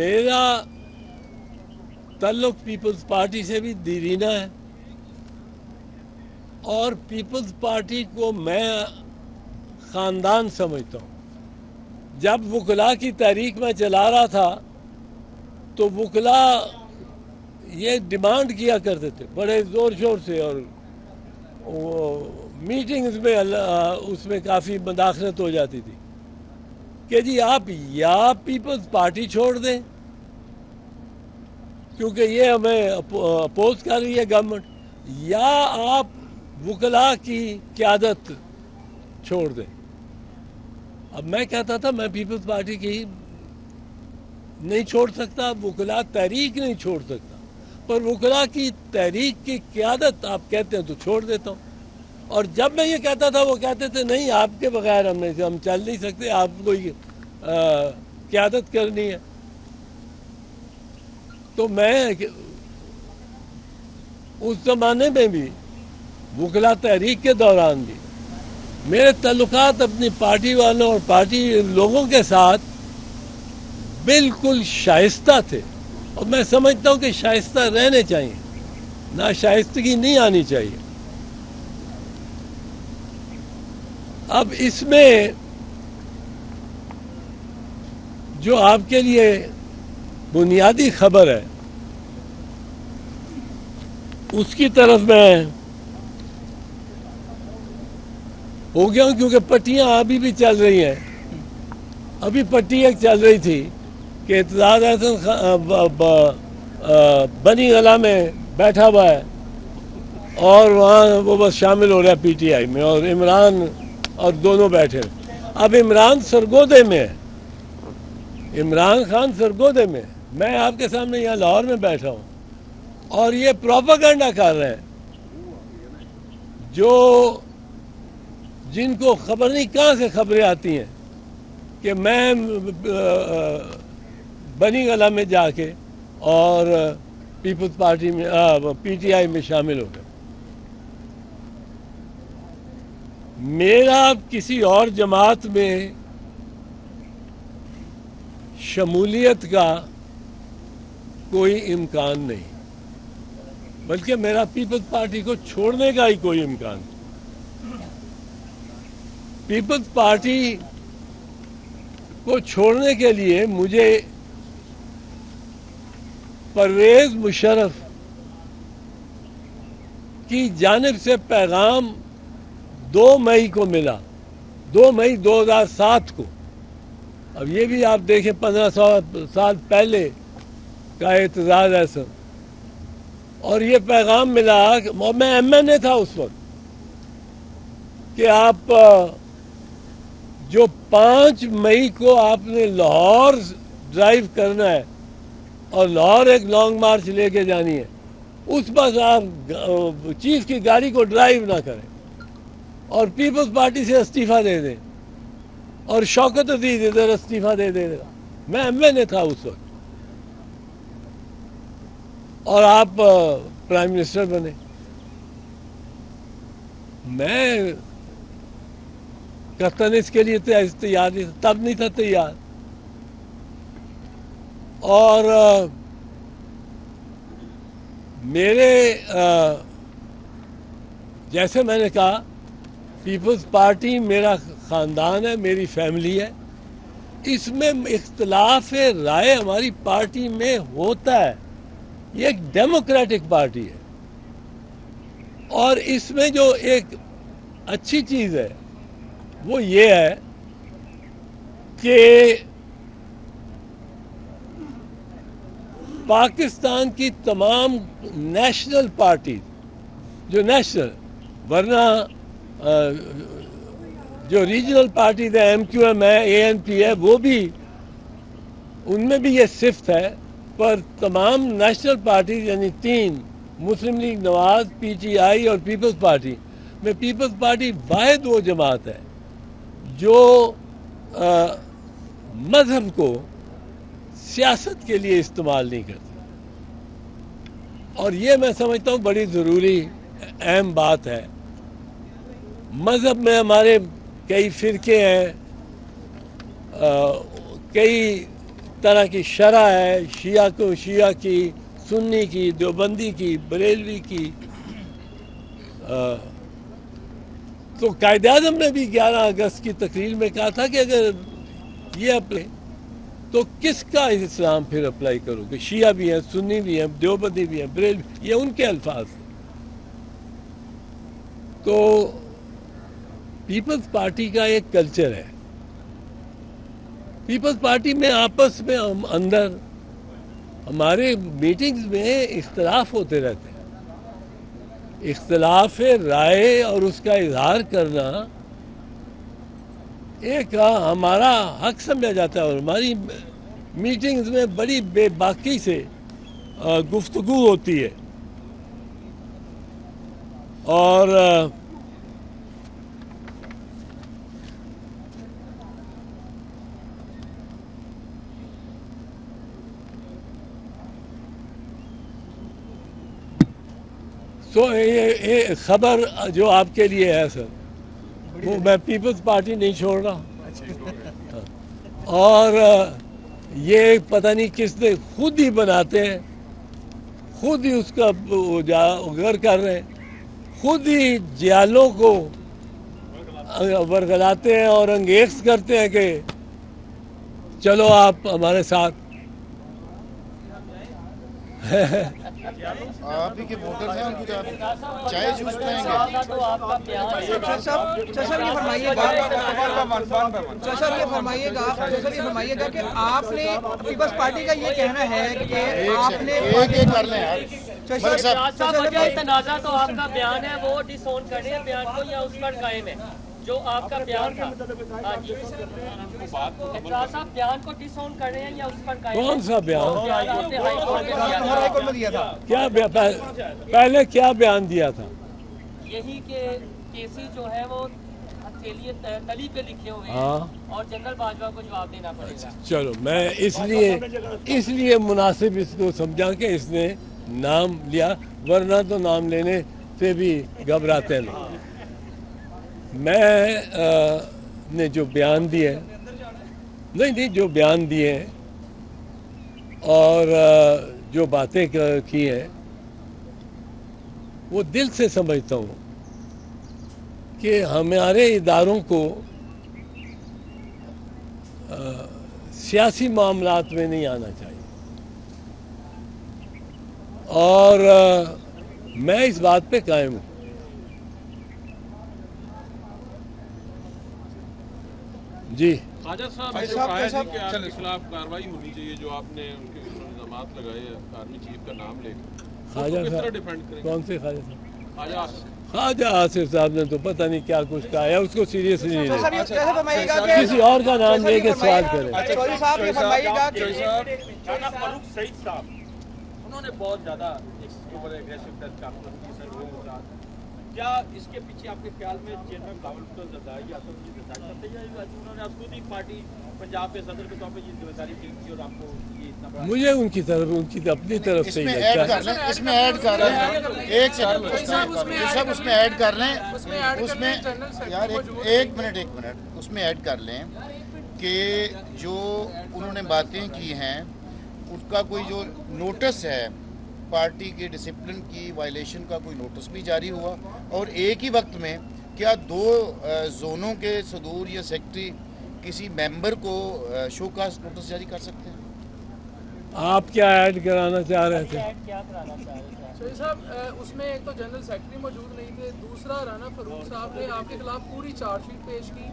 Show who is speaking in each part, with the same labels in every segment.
Speaker 1: میرا تعلق Peoples party سے بھی دیرینہ ہے، اور پیپلز پارٹی کو میں خاندان سمجھتا ہوں۔ جب وکلاء کی تحریک میں چلا رہا تھا تو وکلاء یہ ڈیمانڈ کیا کرتے تھے بڑے زور شور سے، اور میٹنگز میں اس میں کافی مداخلت ہو جاتی تھی کہ جی آپ یا پیپلز پارٹی چھوڑ دیں کیونکہ یہ ہمیں اپوز کر رہی ہے گورنمنٹ، یا آپ وکلاء کی قیادت چھوڑ دیں۔ اب میں کہتا تھا میں پیپلز پارٹی کی نہیں چھوڑ سکتا، وکلاء تحریک نہیں چھوڑ سکتا، پر وکلاء کی تحریک کی قیادت آپ کہتے ہیں تو چھوڑ دیتا ہوں۔ اور جب میں یہ کہتا تھا وہ کہتے تھے نہیں آپ کے بغیر ہم چل نہیں سکتے، آپ کو قیادت کرنی ہے۔ تو میں اس زمانے میں بھی وکلاء تحریک کے دوران بھی میرے تعلقات اپنی پارٹی والوں اور پارٹی لوگوں کے ساتھ بالکل شائستہ تھے، اور میں سمجھتا ہوں کہ شائستہ رہنے چاہیے، ناشائستگی نہیں آنی چاہیے۔ اب اس میں جو آپ کے لیے بنیادی خبر ہے اس کی طرف میں ہو گیا ہوں، کیونکہ پٹیاں ابھی بھی چل رہی ہیں۔ ابھی پٹی ایک چل رہی تھی کہ اعتزاز احسن بنی گلہ میں بیٹھا ہوا ہے اور وہاں وہ بس شامل ہو رہا ہے پی ٹی آئی میں، اور عمران اور دونوں بیٹھے۔ اب عمران سرگودے میں ہے، عمران خان سرگودے میں، میں آپ کے سامنے یہاں لاہور میں بیٹھا ہوں، اور یہ پروپیگنڈا کر رہے ہیں جن کو خبر نہیں کہاں سے خبریں آتی ہیں کہ میں بنی گلہ میں جا کے اور پیپلز پارٹی میں پی ٹی آئی میں شامل ہو گیا۔ میرا کسی اور جماعت میں شمولیت کا کوئی امکان نہیں، بلکہ میرا پیپلز پارٹی کو چھوڑنے کا ہی کوئی امکان نہیں۔ پیپلز پارٹی کو چھوڑنے کے لیے مجھے پرویز مشرف کی جانب سے پیغام 2 مئی کو ملا، 2 مئی 2007 کو۔ اب یہ بھی آپ دیکھیں 15 سال پہلے کا اعتزاز ایسا، اور یہ پیغام ملا کہ میں ایم این اے تھا اس وقت، کہ آپ جو 5 مئی کو آپ نے لاہور ڈرائیو کرنا ہے اور لاہور ایک لانگ مارچ لے کے جانی ہے، اس بس آپ چیف کی گاڑی کو ڈرائیو نہ کریں اور پیپلز پارٹی سے استعفیٰ دے دیں، اور شوکت عزیز ادھر استعفیٰ دے دے گا۔ میں ایم این اے تھا اس وقت، اور آپ پرائم منسٹر بنے۔ میں قطعاً اس کے لیے تیار نہیں تھا، تب نہیں تھا تیار۔ اور میرے جیسے میں نے کہا پیپلز پارٹی میرا خاندان ہے، میری فیملی ہے، اس میں اختلاف رائے ہماری پارٹی میں ہوتا ہے، یہ ایک ڈیموکریٹک پارٹی ہے، اور اس میں جو ایک اچھی چیز ہے وہ یہ ہے کہ پاکستان کی تمام نیشنل پارٹی جو نیشنل، ورنہ جو ریجنل پارٹیز ہیں، ایم کیو ایم ہے، اے این پی ہے، وہ بھی ان میں بھی یہ صفت ہے، پر تمام نیشنل پارٹیز یعنی 3 مسلم league Nawaz, P T I اور پیپلز پارٹی میں پیپلز پارٹی واحد وہ جماعت ہے جو مذہب کو سیاست کے لیے استعمال نہیں کرتی، اور یہ میں سمجھتا ہوں بڑی ضروری اہم بات ہے۔ مذہب میں ہمارے کئی فرقے ہیں، کئی طرح کی شرح ہے، شیعہ کو شیعہ کی، سنی کی، دیوبندی کی، بریلوی کی. تو قائد اعظم نے بھی 11 اگست کی تقریر میں کہا تھا کہ اگر یہ اپلائی تو کس کا اسلام پھر اپلائی کرو گے؟ شیعہ بھی ہیں، سنی بھی ہیں، دیوبندی بھی ہیں، بریلوی، یہ ان کے الفاظ ہیں. تو پیپلز پارٹی کا ایک کلچر ہے. پیپلز پارٹی میں آپس میں اندر ہمارے میٹنگز میں اختلاف ہوتے رہتے ہیں. اختلاف رائے اور اس کا اظہار کرنا ایک ہمارا حق سمجھا جاتا ہے، اور ہماری میٹنگز میں بڑی بے باکی سے گفتگو ہوتی ہے. اور یہ خبر جو آپ کے لیے ہے سر، وہ میں پیپلز پارٹی نہیں چھوڑ رہا. اور یہ پتہ نہیں کس نے خود ہی بناتے ہیں، خود ہی اس کا اجاگر کر رہے ہیں، خود ہی جیالوں کو ورگلاتے ہیں اور انگیز کرتے ہیں کہ چلو آپ ہمارے ساتھ.
Speaker 2: آپ ہی کے ووٹرز ہیں، ان کو چائے جوس پئیں گے.
Speaker 3: صاحب یہ فرمائیے گا کہ آپ نے پیپلز پارٹی کا یہ کہنا ہے کہ آپ نے
Speaker 2: ایک کر لیں
Speaker 4: تنازع تو آپ کا بیان ہے وہ ڈس اون کر رہے ہیں بیان کو یا اس پر قائم ہے جو آپ کا بیان تھا؟ اعتراض صاحب بیان کو ڈس اون کر رہے ہیں یا اس پر قائم؟
Speaker 1: کون سا بیان؟
Speaker 4: آپ نے ہائی کورٹ میں دیا تھا.
Speaker 1: کیا پہلے کیا بیان دیا تھا؟
Speaker 4: یہی کہ کیسی جو ہے وہ تلی پہ لکھے ہوئے ہیں اور جنرل باجوہ کو جواب دینا پڑے گا.
Speaker 1: چلو میں اس لیے مناسب اس کو سمجھا کہ اس نے نام لیا، ورنہ تو نام لینے سے بھی گھبراتے نہیں. میں نے جو بیان دیے نہیں جو بیان دیے اور جو باتیں کی ہیں وہ دل سے سمجھتا ہوں کہ ہمارے اداروں کو سیاسی معاملات میں نہیں آنا چاہیے. اور میں اس بات پہ قائم ہوں. جی
Speaker 5: خواجہ صاحب نے کہا ہے کہ آپ کے خلاف کارروائی ہونی چاہیے جو آپ نے ان کے الزامات لگائے آرمی چیف کا نام لے کر.
Speaker 1: خواجہ
Speaker 5: کس طرح
Speaker 1: صاحب
Speaker 5: ڈیفینڈ کریں؟
Speaker 1: کون سے خواجہ صاحب؟
Speaker 5: خواجہ آصف.
Speaker 1: خواجہ آصف صاحب نے تو پتہ نہیں کیا کچھ کہا ہے، اس کو سیریس نہیں
Speaker 3: صاحب
Speaker 1: لینا.
Speaker 3: یہ کیسے فرمائیے گا کہ
Speaker 1: کسی اور کا نام لے کے سوال کریں.
Speaker 3: چوہدری صاحب یہ فرمائیے گا کہ
Speaker 6: جناب فاروق سعید صاحب انہوں نے بہت زیادہ اس کے اوپر ایگریسو ٹچ کارکن کی سر وہ ہو رہا تھا. کیا اس کے پیچھے آپ کے خیال میں چیئرمین بہاولپور زرداری یا تو یہ برداشت کرتے ہیں یا انہوں نے خود ہی پارٹی پنجاب کے صدر کے طور پہ یہ ذمہ داری ٹیک کی اور آپ کو یہ اتنا بڑا
Speaker 1: مجھے ان کی اپنی طرف سے ہی لگتا ہے.
Speaker 2: اس میں ایڈ کر لیں ایک سیکنڈ سب اس میں ایڈ کر لیں. اس میں یار ایک منٹ اس میں ایڈ کر لیں کہ جو انہوں نے باتیں کی ہیں اس کا کوئی جو نوٹس ہے پارٹی کے ڈسپلن کی وائلیشن کا کوئی نوٹس بھی جاری ہوا، اور ایک ہی وقت میں کیا دو زونوں کے صدور یا سیکٹری کسی ممبر کو شو کاز نوٹس جاری کر سکتے ہیں؟
Speaker 1: آپ کیا ایڈ کرانا چاہ رہے تھے؟
Speaker 4: کیا کرانا چاہ رہے تھے
Speaker 7: شہید صاحب؟ اس میں ایک تو جنرل سیکرٹری موجود نہیں تھے، دوسرا رانا فاروق صاحب نے آپ کے خلاف پوری چارج شیٹ پیش کی.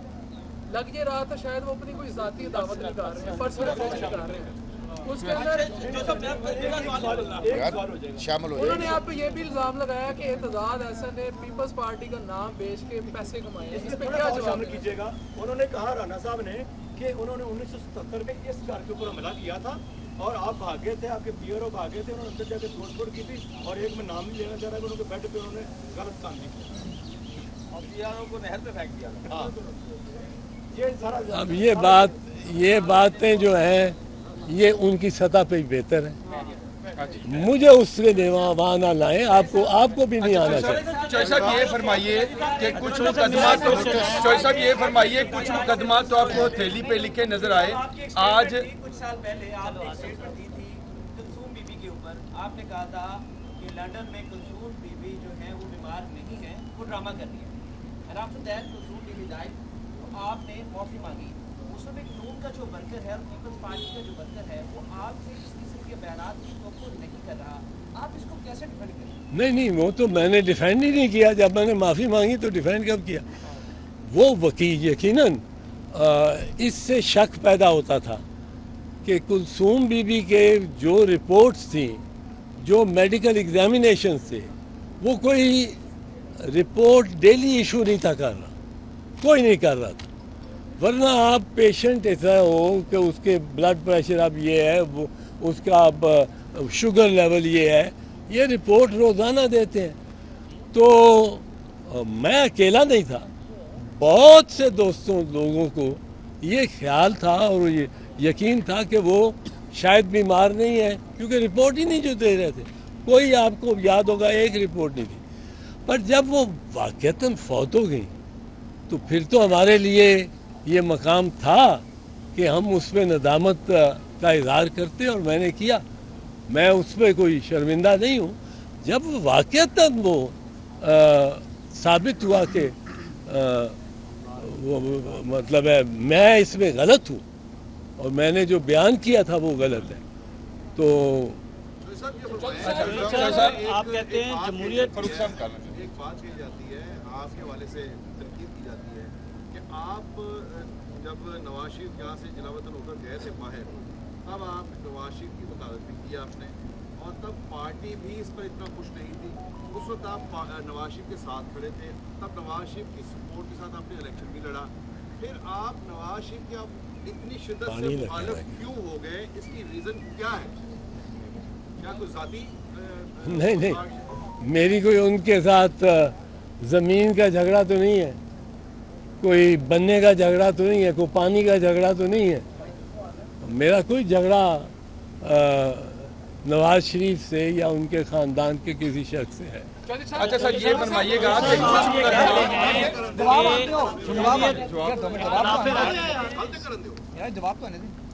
Speaker 7: لگ یہ رہا تھا شاید وہ اپنی کوئی ذاتی دعوت نکال رہے ہیں، پرسنل فوج نکال رہے ہیں. اس کے اندر
Speaker 2: شامل ہو
Speaker 7: انہوں نے آپ پہ یہ بھی الزام لگایا کہ اعتزاز احسن نے پیپلز پارٹی کا نام بیچ کے پیسے کمائے ہیں. اس پہ کیا جواب
Speaker 6: کیجیے گا؟ انہوں نے کہا رانا صاحب نے کہ انہوں نے 1977 میں اس گھر کے اوپر حملہ کیا تھا اور آپ بھاگے تھے، آپ کے پیئروں بھاگے تھے، انہوں نے اندر جا کے توڑ پھوڑ کی تھی اور ایک میں نام نہیں لینا چاہ رہا کہ انہوں کے بیڈ پہ انہوں نے غلط کام نہیں کیا اور پیئروں کو نہر پہ پھینک دیا. ہاں یہ سارا
Speaker 1: اب یہ باتیں جو ہیں یہ ان کی سطح پہ ہی بہتر ہیں. مجھے اس سے وہاں نہ لائیں, آپ کو بھی نہیں آنا چاہیے.
Speaker 8: چوہدری صاحب یہ فرمائیے کہ کچھ مقدمات چوہدری صاحب یہ فرمائیے کچھ مقدمات تو آپ کو ہتھیلی پہ لکھے نظر آئے. آج
Speaker 9: کچھ سال پہلے آپ نے اسٹیٹمنٹ دی تھی کلثوم بی بی کے اوپر, آپ نے کہا تھا کہ لنڈن میں کلثوم بی بی جو ہے وہ بیمار نہیں ہے, وہ ڈرامہ کر رہی ہے. اور آپ سے کلثوم بی بی ڈائٹ, تو آپ نے معافی مانگی. اس میں نون کا جو ورکر ہے اور پیپلز پارٹی کا جو ورکر ہے وہ آپ سے اس قسم کے بیانات کی توقع نہیں کر رہا. آپ اس کو کیسے ڈیفینڈ کریں؟
Speaker 1: نہیں, وہ تو میں نے ڈیفینڈ ہی نہیں کیا. جب میں نے معافی مانگی تو ڈیفینڈ کب کیا؟ وہ وکیل یقیناً اس سے شک پیدا ہوتا تھا کہ کلثوم بی بی کے جو رپورٹس تھیں, جو میڈیکل ایگزامینیشنز تھے, وہ کوئی رپورٹ ڈیلی ایشو نہیں تھا کر رہا, کوئی نہیں کر رہا تھا. ورنہ آپ پیشنٹ ایسا ہو کہ اس کے بلڈ پریشر اب یہ ہے, وہ اس کا اب شوگر لیول یہ ہے, یہ رپورٹ روزانہ دیتے ہیں. تو میں اکیلا نہیں تھا, بہت سے لوگوں کو یہ خیال تھا اور یہ یقین تھا کہ وہ شاید بیمار نہیں ہے, کیونکہ رپورٹ ہی نہیں جو دے رہے تھے. کوئی آپ کو یاد ہوگا ایک رپورٹ نہیں تھی. پر جب وہ واقعتاً فوت ہو گئی تو پھر تو ہمارے لیے یہ مقام تھا کہ ہم اس پہ ندامت کا اظہار کرتے, اور میں نے کیا. میں اس پہ کوئی شرمندہ نہیں ہوں. جب واقعتاً وہ ثابت ہوا کہ وہ مطلب ہے میں اس میں غلط ہوں اور میں نے جو بیان کیا تھا وہ غلط ہے, تو
Speaker 10: آپ کہتے ہیں جمہوریت
Speaker 5: ایک بات کہی جاتی ہے, آپ کے حوالے سے تنقید کی جاتی ہے کہ آپ جب نواز شریف یہاں سے جلاوطن ہو کر گئے تھے باہر, تب آپ نواز شریف کی وکالت بھی کی آپ نے, اور تب پارٹی بھی اس پر اتنا خوش نہیں تھی. اس وقت آپ نواز شریف کے ساتھ کھڑے تھے, تب نواز شریف کی سپورٹ کے ساتھ آپ نے الیکشن بھی لڑا. پھر آپ نواز شریف کے آپ اتنی شدت سے مخالف کیوں ہو گئے, اس کی ریزن کیا ہے؟ کیا کوئی ذاتی
Speaker 1: نہیں, میری کوئی ان کے ساتھ زمین کا جھگڑا تو نہیں ہے, کوئی بننے کا جھگڑا تو نہیں ہے, کوئی پانی کا جھگڑا تو نہیں ہے. میرا کوئی جھگڑا نواز شریف سے یا ان کے خاندان کے کسی شخص سے ہے.
Speaker 8: اچھا سر یہ فرمائیے گا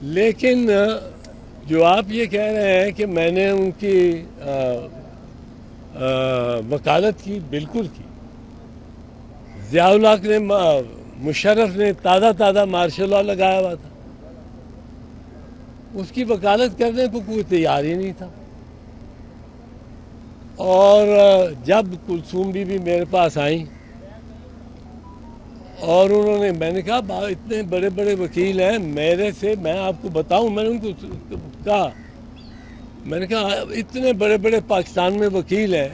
Speaker 1: لیکن جو آپ یہ کہہ رہے ہیں کہ میں نے ان کی وکالت کی, بالکل کی. ضیاء الحق نے, مشرف نے تازہ مارشل لاء لگایا ہوا تھا, اس کی وکالت کرنے کو کوئی تیار ہی نہیں تھا. اور جب کلثوم بی بی میرے پاس آئیں اور انہوں نے, میں نے کہا اتنے بڑے بڑے وکیل ہیں میرے سے, میں آپ کو بتاؤں, میں نے ان کو کہا, میں نے کہا اتنے بڑے بڑے پاکستان میں وکیل ہیں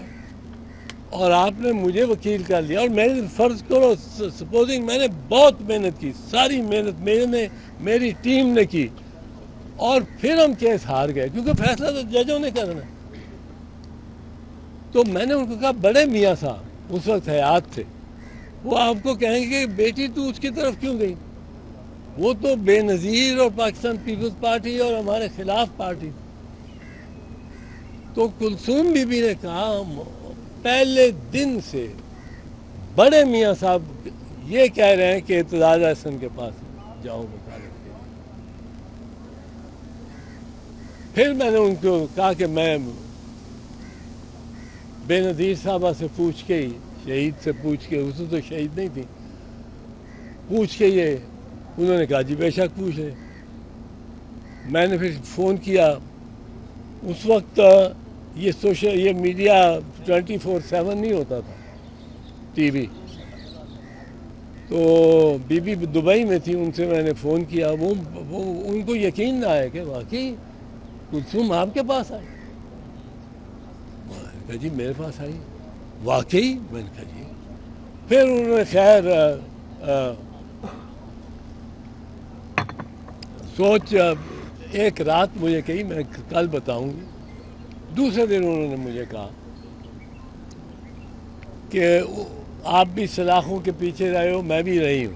Speaker 1: اور آپ نے مجھے وکیل کر لیا, اور میں فرض کرو سپوزنگ میں نے بہت محنت کی, ساری محنت میری ٹیم نے کی, اور پھر ہم کیس ہار گئے کیونکہ فیصلہ تو ججوں نے کرنا. تو میں نے ان کو کہا بڑے میاں صاحب اس وقت حیات تھے, وہ آپ کو کہیں گے کہ بیٹی تو اس کی طرف کیوں گئی, وہ تو بے نظیر اور پاکستان پیپلز پارٹی اور ہمارے خلاف پارٹی. تو کلثوم بی بی نے کہا پہلے دن سے بڑے میاں صاحب یہ کہہ رہے ہیں کہ اعتزاز احسن کے پاس جاؤ وکالت کے. پھر میں نے ان کو کہا کہ میں بے نظیر صاحبہ سے پوچھ کے ہی, شہید سے پوچھ کے, اس تو شہید نہیں تھی, پوچھ کے یہ, انہوں نے کہا جی بے شک پوچھ رہے. میں نے پھر فون کیا, اس وقت یہ میڈیا 24/7 نہیں ہوتا تھا, ٹی وی, تو بی بی دبئی میں تھی, ان سے میں نے فون کیا, وہ ان کو یقین نہ آیا کہ واقعی کلثوم آپ کے پاس آئی. میں نے کہا جی میرے پاس آئی واقعی, میں نے کہا جی. پھر انہوں نے خیر سوچ ایک رات مجھے کہی, میں کل بتاؤں گی. دوسرے دن انہوں نے مجھے کہا کہ آپ بھی سلاخوں کے پیچھے رہے ہو, میں بھی رہی ہوں,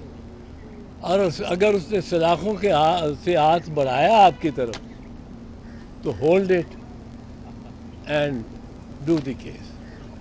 Speaker 1: اور اگر اس نے سلاخوں کے سے ہاتھ بڑھایا آپ کی طرف تو hold it. and do the case.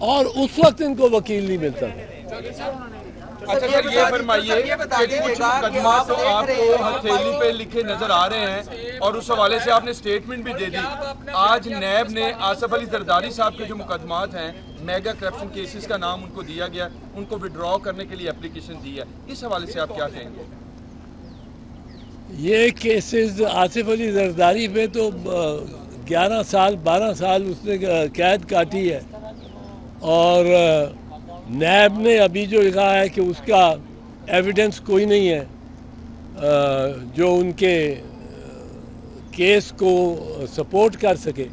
Speaker 1: اور اس وقت ان کو وکیل نہیں ملتا تھا.
Speaker 8: اچھا سر یہ فرمائیے کہ کچھ مقدمات تو آپ کو ہتھیلی پہ لکھے نظر آ رہے ہیں اور اس حوالے سے آپ نے سٹیٹمنٹ بھی دے دی. آج نیب نے آصف علی زرداری صاحب کے جو مقدمات ہیں میگا کرپشن کیسز کا نام ان کو دیا گیا, ان کو وڈرا کرنے کے لیے اپلیکیشن دی ہے, اس حوالے سے آپ کیا کہیں گے؟
Speaker 1: یہ کیسز آصف علی زرداری پہ تو 11 سال 12 سال اس نے قید کاٹی ہے, اور نیب نے ابھی جو کہا ہے کہ اس کا ایویڈنس کوئی نہیں ہے جو ان کے کیس کو سپورٹ کر سکے.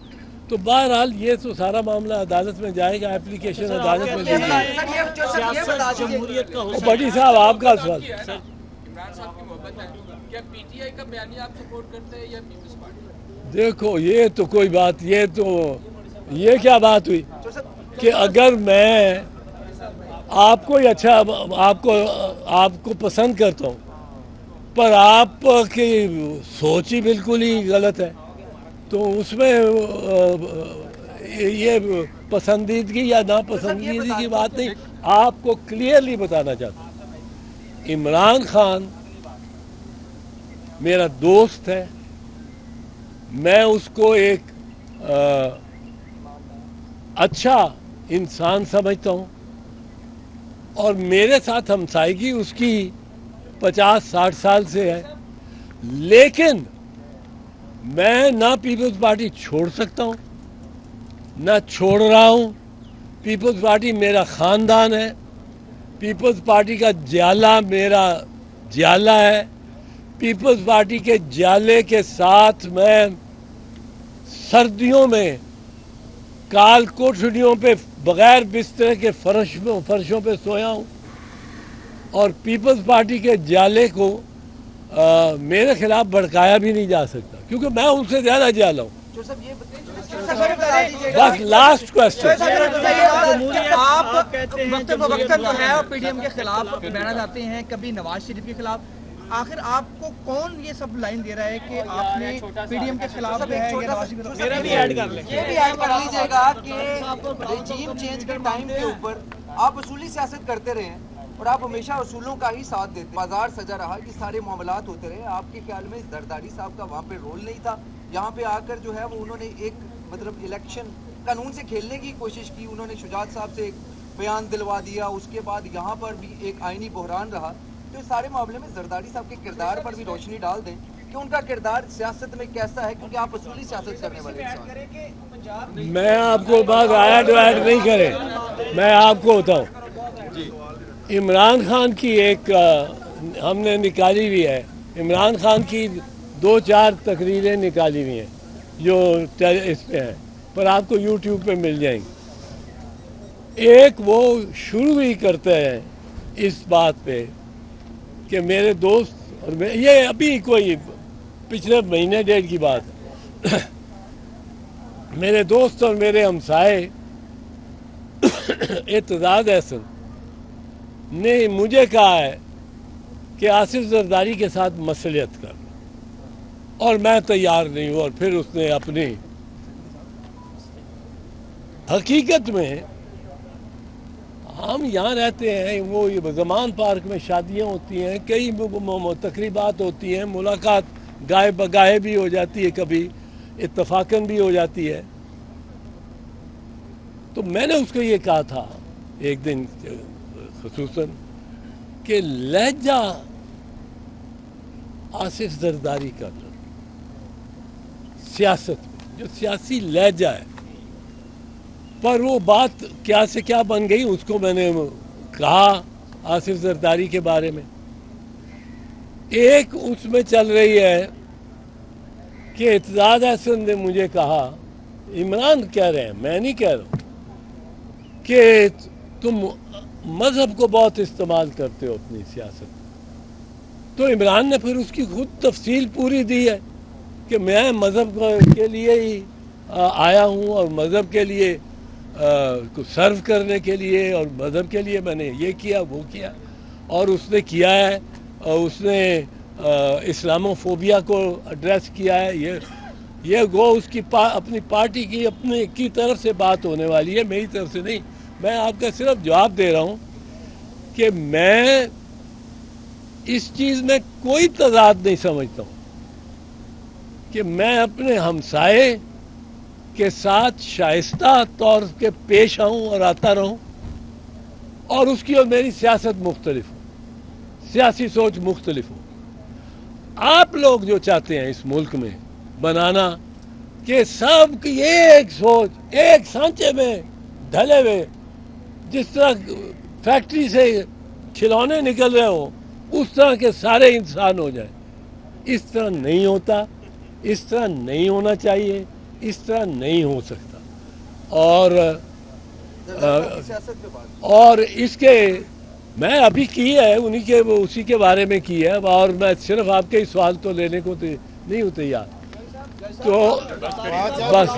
Speaker 1: تو بہرحال یہ تو سارا معاملہ عدالت میں جائے گا, اپلیکیشن عدالت میں دی جائے گی. بٹی صاحب آپ کا سوال.
Speaker 7: عمران صاحب کی محبت ہے, کیا پی ٹی آئی کا بیانیہ آپ سپورٹ کرتے ہیں یا پیپلز پارٹی؟
Speaker 1: دیکھو یہ تو کوئی بات, یہ کیا بات ہوئی کہ اگر میں آپ کو ہی اچھا آپ کو پسند کرتا ہوں پر آپ کی سوچ ہی بالکل ہی غلط ہے, تو اس میں یہ پسندیدگی یا ناپسندیدگی کی بات نہیں. آپ کو کلیئرلی بتانا چاہتا ہوں, عمران خان میرا دوست ہے, میں اس کو ایک اچھا انسان سمجھتا ہوں, اور میرے ساتھ ہمسائیگی اس کی 50-60 سال سے ہے, لیکن میں نہ پیپلز پارٹی چھوڑ سکتا ہوں نہ چھوڑ رہا ہوں. پیپلز پارٹی میرا خاندان ہے, پیپلز پارٹی کا جالہ میرا جالہ ہے. پیپلز پارٹی کے جالے کے ساتھ میں سردیوں میں کال کوٹھڑیوں پہ بغیر بستر کے فرشوں پہ سویا ہوں, اور پیپلز پارٹی کے جالے کو میرے خلاف بھڑکایا بھی نہیں جا سکتا, کیونکہ میں ان سے زیادہ جالا ہوں. بس لاسٹ کوشچن,
Speaker 3: آپ وقت فوقتاً جو ہے پی ڈی ایم کے خلاف بیانات آتے ہیں, کبھی نواز شریف کے خلاف, آخر آپ کو کون یہ سب لائن دے رہا ہے کہ آپ نے پی ڈی ایم کے خلاف جو ہے یا نواز شریف کے خلاف؟
Speaker 9: میرا بھی ایڈ کر لیں, یہ بھی ایڈ کر لیجئے گا کہ رجیم چینج کے ٹائم کے اوپر آپ اصولی سیاست کرتے رہے ہیں اور آپ ہمیشہ اصولوں کا ہی ساتھ دیتے ہیں. بازار سجا رہا, یہ سارے معاملات ہوتے رہے. آپ کے خیال میں زرداری صاحب کا وہاں پہ رول نہیں تھا؟ یہاں پہ آ کر جو ہے وہ انہوں نے ایک مطلب الیکشن قانون سے کھیلنے کی کوشش کی, انہوں نے شجاعت صاحب سے ایک بیان دلوا دیا, اس کے بعد یہاں پر بھی ایک آئینی بحران رہا. تو اس سارے معاملے میں زرداری صاحب کے کردار پر بھی روشنی ڈال دیں کہ ان کا کردار سیاست میں کیسا ہے, کیونکہ آپ اصولی سیاست کرنے والے انسان ہیں.
Speaker 1: میں آپ کو بات ایڈ نہیں کرے, میں آپ کو بتاؤں. عمران خان کی ایک ہم نے نکالی ہوئی ہے, عمران خان کی 2-4 تقریریں نکالی ہوئی ہیں جو اس پہ ہیں, پر آپ کو یوٹیوب پہ مل جائیں گی. ایک وہ شروع ہی کرتے ہیں اس بات پہ کہ میرے دوست, اور یہ ابھی کوئی پچھلے مہینے ڈیڑھ کی بات ہے, میرے دوست اور میرے ہمسائے اعتزاز احسن نے مجھے کہا ہے کہ آصف زرداری کے ساتھ مصلحت کر, اور میں تیار نہیں ہوں. اور پھر اس نے اپنی حقیقت میں ہم یہاں رہتے ہیں, وہ زمان پارک میں شادیاں ہوتی ہیں, کئی تقریبات ہوتی ہیں, ملاقات گاہے بگاہے بھی ہو جاتی ہے, کبھی اتفاقاً بھی ہو جاتی ہے. تو میں نے اس کو یہ کہا تھا ایک دن خصوصاً کہ لہجہ آصف زرداری کا سیاست میں جو سیاسی لہجہ ہے, پر وہ بات کیا سے کیا بن گئی, اس کو میں نے کہا آصف زرداری کے بارے میں. ایک اس میں چل رہی ہے کہ اعتزاز احسن نے مجھے کہا, عمران کہہ رہے ہیں, میں نہیں کہہ رہا ہوں, کہ تم مذہب کو بہت استعمال کرتے ہو اپنی سیاست میں. تو عمران نے پھر اس کی خود تفصیل پوری دی ہے کہ میں مذہب کے لیے ہی آیا ہوں, اور مذہب کے لیے سرو کرنے کے لیے, اور مذہب کے لیے میں نے یہ کیا وہ کیا, اور اس نے کیا ہے, اس نے اسلاموفوبیا کو ایڈریس کیا ہے. یہ یہ گو اس کی اپنی پارٹی کی اپنے کی طرف سے بات ہونے والی ہے، میری طرف سے نہیں. میں آپ کا صرف جواب دے رہا ہوں کہ میں اس چیز میں کوئی تضاد نہیں سمجھتا ہوں کہ میں اپنے ہمسائے کے ساتھ شائستہ طور کے پیش آؤں اور آتا رہوں، اور اس کی اور میری سیاست مختلف ہو، سیاسی سوچ مختلف ہو. آپ لوگ جو چاہتے ہیں اس ملک میں بنانا کہ سب کی ایک سوچ ایک سانچے میں ڈھلے ہوئے، جس طرح فیکٹری سے کھلونے نکل رہے ہوں اس طرح کے سارے انسان ہو جائیں، اس طرح نہیں ہوتا، اس طرح نہیں ہونا چاہیے، اس طرح نہیں ہو سکتا. اور اس کے میں ابھی کی ہے انہی کے اسی کے بارے میں کی ہے، اور میں صرف آپ کے ہی سوال تو لینے کو نہیں ہوں تیار. تو بس